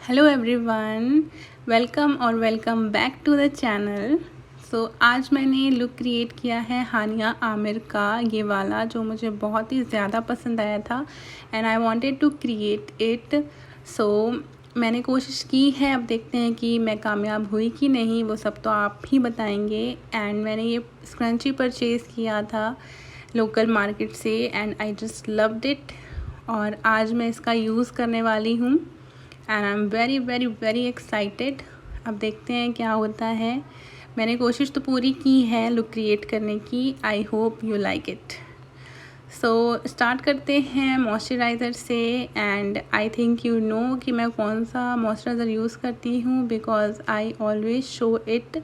Hello everyone, welcome और welcome back to the channel. आज मैंने लुक क्रिएट किया है हानिया आमिर का, ये वाला जो मुझे बहुत ही ज़्यादा पसंद आया था and I wanted to create it. मैंने कोशिश की है, अब देखते हैं कि मैं कामयाब हुई कि नहीं, वो सब तो आप ही बताएंगे। एंड मैंने ये स्क्रंची परचेज़ किया था लोकल मार्केट से and I just loved it और आज मैं इसका यूज़ करने वाली हूँ and I am very very very excited. अब देखते हैं क्या होता है। मैंने कोशिश तो पूरी की है लुक क्रिएट करने की। I hope you like it. Start करते हैं मॉइस्चराइज़र से and I think you know कि मैं कौन सा मॉइस्चराइज़र यूज़ करती हूँ because I always show it.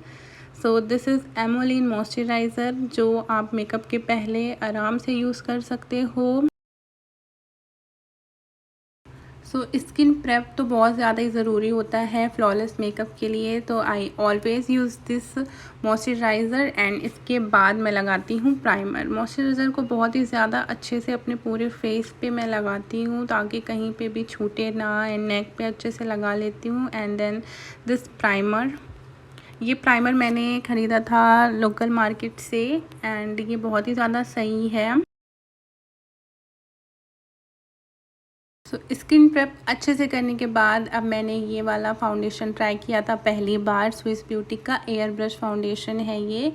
This is Emolene moisturiser जो आप मेकअप के पहले आराम से यूज़ कर सकते हो। स्किन प्रेप तो बहुत ज़्यादा ही ज़रूरी होता है फ्लॉलेस मेकअप के लिए, तो I always use this moisturiser and इसके बाद मैं लगाती हूँ प्राइमर। मॉइस्चराइज़र को बहुत ही ज़्यादा अच्छे से अपने पूरे फेस पे मैं लगाती हूँ ताकि कहीं पे भी छूटे ना, एंड नेक पे अच्छे से लगा लेती हूँ। एंड देन दिस प्राइमर, ये प्राइमर मैंने ख़रीदा था लोकल मार्केट से एंड ये बहुत ही ज़्यादा सही है। स्किन प्रेप अच्छे से करने के बाद अब मैंने ये वाला फाउंडेशन ट्राई किया था पहली बार। स्विस ब्यूटी का एयर ब्रश फाउंडेशन है ये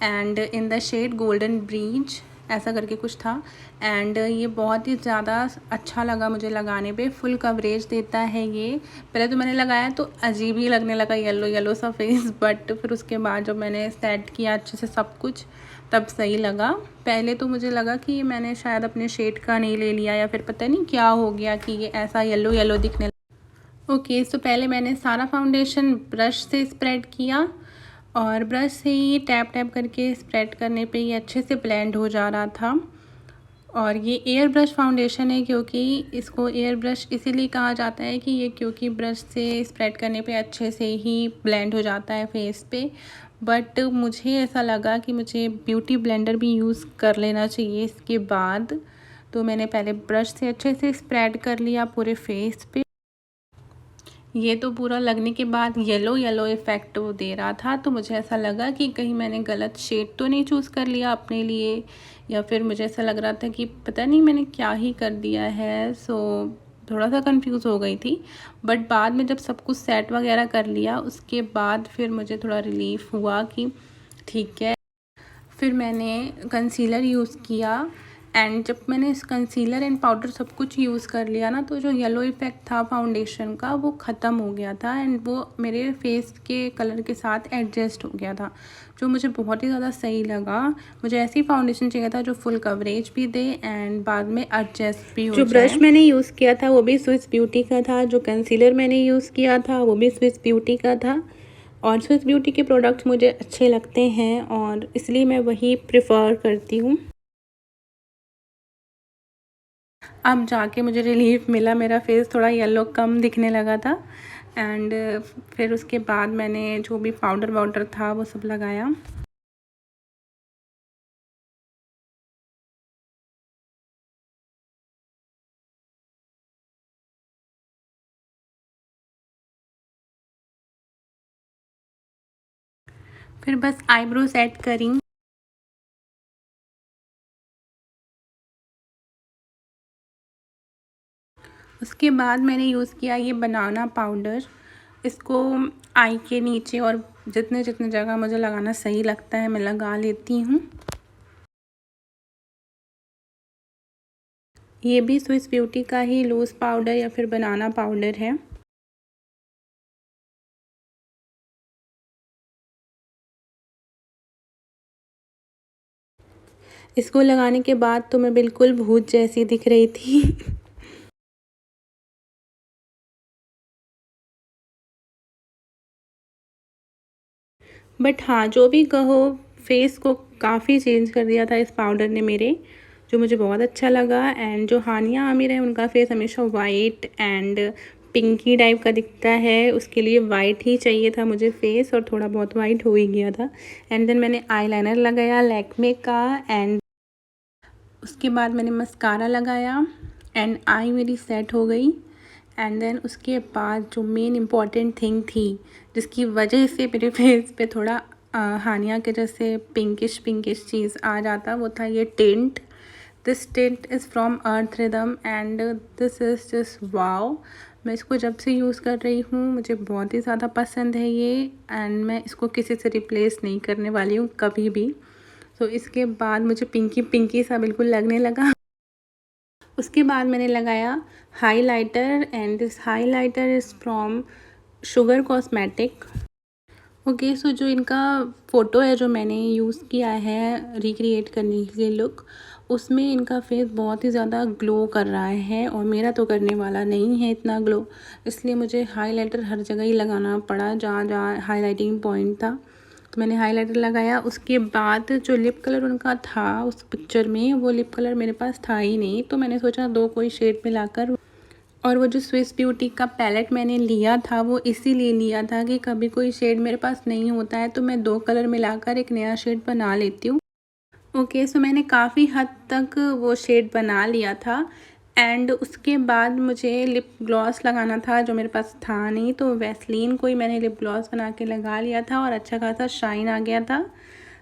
and in the shade golden breach ऐसा करके कुछ था एंड ये बहुत ही ज़्यादा अच्छा लगा मुझे लगाने पे। फुल कवरेज देता है ये। पहले तो मैंने लगाया तो अजीब ही लगने लगा, येलो येलो सा फेस, बट फिर उसके बाद जब मैंने सेट किया अच्छे से सब कुछ तब सही लगा। पहले तो मुझे लगा कि मैंने शायद अपने शेड का नहीं ले लिया या फिर पता नहीं क्या हो गया कि ये ऐसा येलो येलो दिखने लगा। ओके, पहले मैंने सारा फाउंडेशन ब्रश से स्प्रेड किया और ब्रश से ही टैप टैप करके स्प्रेड करने पे ये अच्छे से ब्लेंड हो जा रहा था। और ये एयर ब्रश फाउंडेशन है क्योंकि इसको एयर ब्रश इसीलिए कहा जाता है कि ये क्योंकि ब्रश से स्प्रेड करने पे अच्छे से ही ब्लेंड हो जाता है फेस पे। बट मुझे ऐसा लगा कि मुझे ब्यूटी ब्लेंडर भी यूज़ कर लेना चाहिए इसके बाद, तो मैंने पहले ब्रश से अच्छे से स्प्रेड कर लिया पूरे फेस पे। ये तो पूरा लगने के बाद येलो येलो इफ़ेक्ट वो दे रहा था, तो मुझे ऐसा लगा कि कहीं मैंने गलत शेड तो नहीं चूज़ कर लिया अपने लिए, या फिर मुझे ऐसा लग रहा था कि पता नहीं मैंने क्या ही कर दिया है। थोड़ा सा कंफ्यूज हो गई थी। बट बाद में जब सब कुछ सेट वगैरह कर लिया उसके बाद फिर मुझे थोड़ा रिलीफ हुआ कि ठीक है। फिर मैंने कंसीलर यूज़ किया एंड जब मैंने इस कंसीलर एंड पाउडर सब कुछ यूज़ कर लिया ना, तो जो येलो इफ़ेक्ट था फाउंडेशन का वो ख़त्म हो गया था एंड वो मेरे फेस के कलर के साथ एडजस्ट हो गया था, जो मुझे बहुत ही ज़्यादा सही लगा। मुझे ऐसी फाउंडेशन चाहिए था जो फुल कवरेज भी दे एंड बाद में एडजस्ट भी हो जाए। जो ब्रश मैंने यूज़ किया था वो भी स्विस ब्यूटी का था, जो कंसीलर मैंने यूज़ किया था वो भी स्विस ब्यूटी का था और स्विस ब्यूटी के प्रोडक्ट्स मुझे अच्छे लगते हैं और इसलिए मैं वही प्रेफर करती हूँ। अब जाके मुझे रिलीफ मिला, मेरा फेस थोड़ा येलो कम दिखने लगा था एंड फिर उसके बाद मैंने जो भी पाउडर वाउडर था वो सब लगाया। फिर बस आईब्रो सेट करी। उसके बाद मैंने यूज़ किया ये बनाना पाउडर। इसको आई के नीचे और जितने जितने जगह मुझे लगाना सही लगता है मैं लगा लेती हूँ। ये भी स्विस ब्यूटी का ही लूज़ पाउडर या फिर बनाना पाउडर है। इसको लगाने के बाद तो मैं बिल्कुल भूत जैसी दिख रही थी। बट हाँ, जो भी कहो, फेस को काफ़ी चेंज कर दिया था इस पाउडर ने मेरे, जो मुझे बहुत अच्छा लगा। एंड जो हानिया आमिर है उनका फेस हमेशा वाइट एंड पिंकी टाइप का दिखता है, उसके लिए वाइट ही चाहिए था मुझे फेस, और थोड़ा बहुत वाइट हो ही गया था। एंड देन मैंने आईलाइनर लगाया लैक्मे का एंड उसके बाद मैंने मस्कारा लगाया एंड आई मेरी सेट हो गई एंड देन उसके बाद जो मेन इम्पॉर्टेंट थिंग थी जिसकी वजह से मेरे फेस पे थोड़ा हानिया के जैसे पिंकिश चीज़ आ जाता, वो था ये tint. This tint is from Earth Rhythm and this is just wow. मैं इसको जब से यूज़ कर रही हूँ मुझे बहुत ही ज़्यादा पसंद है ये, एंड मैं इसको किसी से रिप्लेस नहीं करने वाली हूँ कभी भी। तो इसके बाद मुझे पिंकी सा बिल्कुल लगने लगा। उसके बाद मैंने लगाया highlighter and this highlighter is from Sugar cosmetic. Okay, so जो इनका फ़ोटो है जो मैंने यूज़ किया है रिक्रिएट करने के लिए लुक, उसमें इनका फेस बहुत ही ज़्यादा ग्लो कर रहा है और मेरा तो करने वाला नहीं है इतना ग्लो, इसलिए मुझे हाइलाइटर हर जगह ही लगाना पड़ा जहाँ जहाँ हाइलाइटिंग पॉइंट था, तो मैंने हाइलाइटर लगाया। उसके बाद जो लिप कलर उनका था उस पिक्चर में, वो लिप कलर मेरे पास था ही नहीं, तो मैंने सोचा दो कोई शेड मिलाकर, और वो जो स्विस ब्यूटी का पैलेट मैंने लिया था वो इसीलिए लिया था कि कभी कोई शेड मेरे पास नहीं होता है तो मैं दो कलर मिलाकर एक नया शेड बना लेती हूँ। ओके, सो मैंने काफ़ी हद तक वो शेड बना लिया था एंड उसके बाद मुझे लिप ग्लॉस लगाना था जो मेरे पास था नहीं, तो वैसलीन को ही मैंने लिप ग्लॉस बना के लगा लिया था और अच्छा खासा शाइन आ गया था।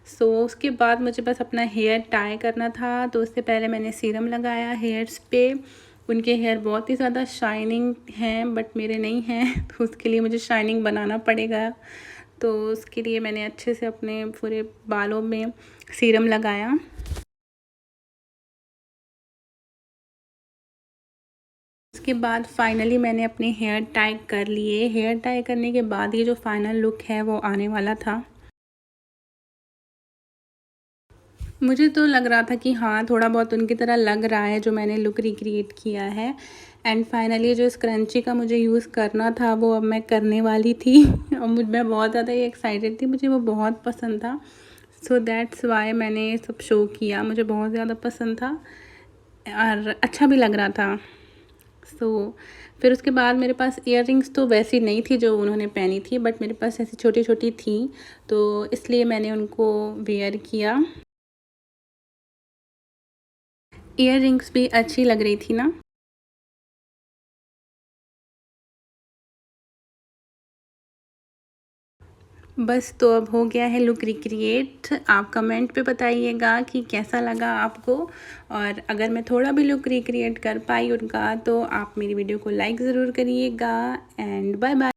सो उसके बाद मुझे बस अपना हेयर टाई करना था, तो उससे पहले मैंने सीरम लगाया हेयर्स पे। उनके हेयर बहुत ही ज़्यादा शाइनिंग हैं बट मेरे नहीं हैं, तो उसके लिए मुझे शाइनिंग बनाना पड़ेगा। तो उसके लिए मैंने अच्छे से अपने पूरे बालों में सीरम लगाया। उसके बाद फाइनली मैंने अपने हेयर टाई कर लिए। हेयर टाई करने के बाद ये जो फाइनल लुक है वो आने वाला था। मुझे तो लग रहा था कि हाँ थोड़ा बहुत उनकी तरह लग रहा है जो मैंने लुक रिक्रिएट किया है। एंड फाइनली जो स्क्रंची का मुझे यूज़ करना था वो अब मैं करने वाली थी और मैं बहुत ज़्यादा ही एक्साइटेड थी, मुझे वो बहुत पसंद था। सो दैट्स वाई मैंने सब शो किया, मुझे बहुत ज़्यादा पसंद था और अच्छा भी लग रहा था। फिर उसके बाद मेरे पास इयररिंग्स तो वैसी नहीं थी जो उन्होंने पहनी थी, बट मेरे पास ऐसी छोटी छोटी थी, तो इसलिए मैंने उनको वेयर किया। इयररिंग्स भी अच्छी लग रही थी ना। बस तो अब हो गया है लुक रिक्रिएट। आप कमेंट पे बताइएगा कि कैसा लगा आपको, और अगर मैं थोड़ा भी लुक रिक्रिएट कर पाई उनका तो आप मेरी वीडियो को लाइक ज़रूर करिएगा। And bye bye.